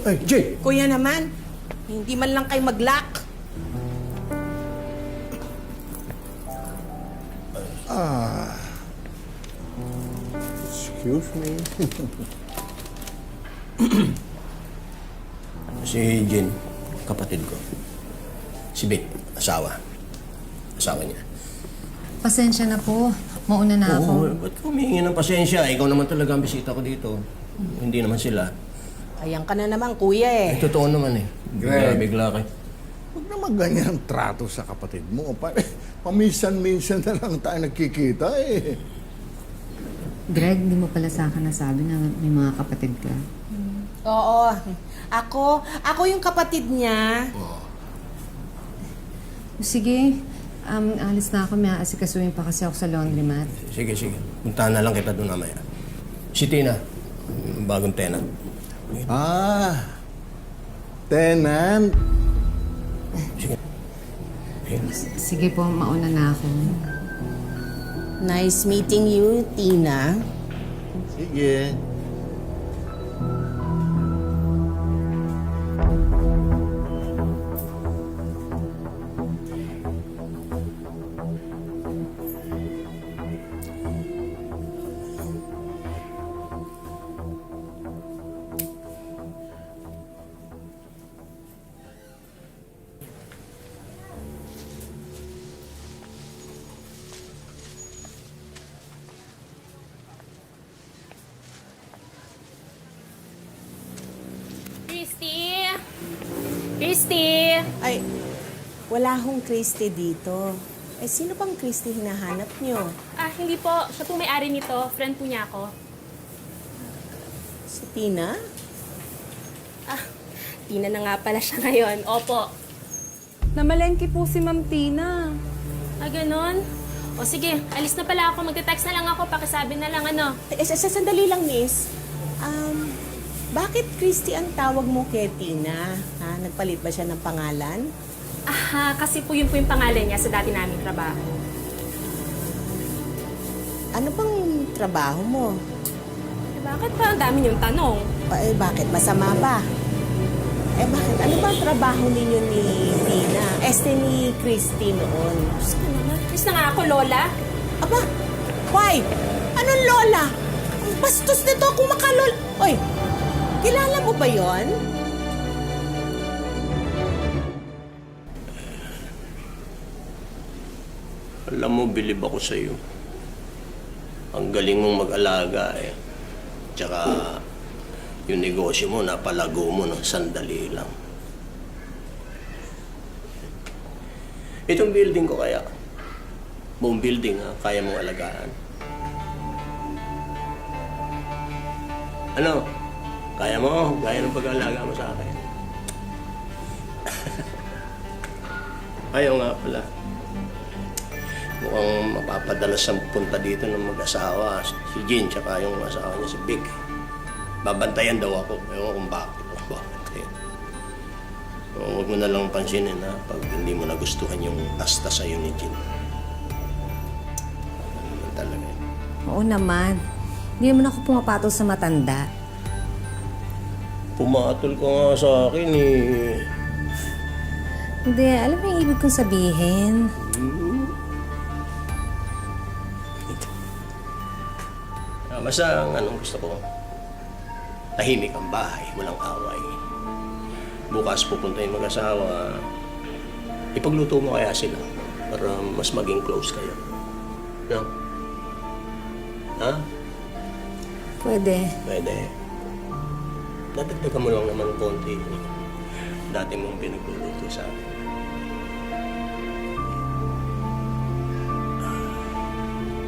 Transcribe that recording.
Ay, Jay! Kuya naman, hindi man lang kayo mag-lock. Excuse me. Si Jen, kapatid ko. Si Vic, asawa. Asawa niya. Pasensya na po. Mauna na ako. Oo, ba't humingi ng pasensya? Ikaw naman talaga ang bisita ko dito. Hindi naman sila. Ayan ka na naman, kuya eh. Totoo naman eh. Greg. Bigla kayo. Huwag naman ganyan ang trato sa kapatid mo. Paminsan-minsan na lang tayo nagkikita eh. Greg, di mo pala sa akin nasabi na may mga kapatid ka. Oo. Ako yung kapatid niya. Sige, alis na ako. May aasikasuhin pa kasi ako sa laundromat. Sige. Puntahan na lang kita doon mamaya. Si Tina, bagong tenant. Tenant. Sige. Sige po, mauna na ako. Nice meeting you, Tina. Sige. Christy! Christy! Ay, wala hong Christy dito. Eh, sino bang Christy hinahanap niyo? Hindi po. Siya po may-ari nito. Friend po niya ako. Si Tina? Tina na nga pala siya ngayon. Opo. Namalengke po si Ma'am Tina. Ganon? O sige, alis na pala ako. Magte-text na lang ako. Pakisabi na lang ano. Sandali lang, miss. Bakit Christy ang tawag mo kay Tina? Ha? Nagpalit ba siya ng pangalan? Kasi po yun po yung pangalan niya sa dati naming trabaho. Ano bang trabaho mo? Bakit pa ang dami niyong tanong? Bakit? Masama ba? Bakit? Ano ba ang trabaho ninyo ni Tina? Ni Christy noon? Diyos ko naman. Chris na nga ako, Lola. Aba, why? Anong lola? Ang bastos nito kung makalol... Oy, kilala mo ba yon? Alam mo, bilib ako sa iyo. Ang galing mong mag-alaga eh. Tsaka, yung negosyo mo, napalago mo ng sandali lang. Itong building ko kaya, buong building ha, kaya mong alagaan. Ano? Kaya mo? Kaya ng pag-alaga mo sa akin. Ayaw nga pala. Mukhang mapapadalas ang punta dito ng mag-asawa. Si Jean, tsaka yung asawa niya si Vic. Babantayan daw ako. Ewan kung bakit. Babantayan. Huwag mo na lang pansinin ha, pag hindi mo nagustuhan yung asta sa'yo ni Jean. Ano naman talaga yun. Oo naman. Hindi naman ako pumapatol sa matanda. Pumatol ka nga sa akin eh. Hindi, alam mo yung ibig kong sabihin. Basta ang anong gusto ko, tahimik ang bahay, walang away. Bukas pupunta yung mag-asawa, ipagluto mo kaya sila para mas maging close kayo. No? Ha? Pwede. Pwede. Dadagdagan mo lang naman konti. Dati mong pinagluluto sa akin.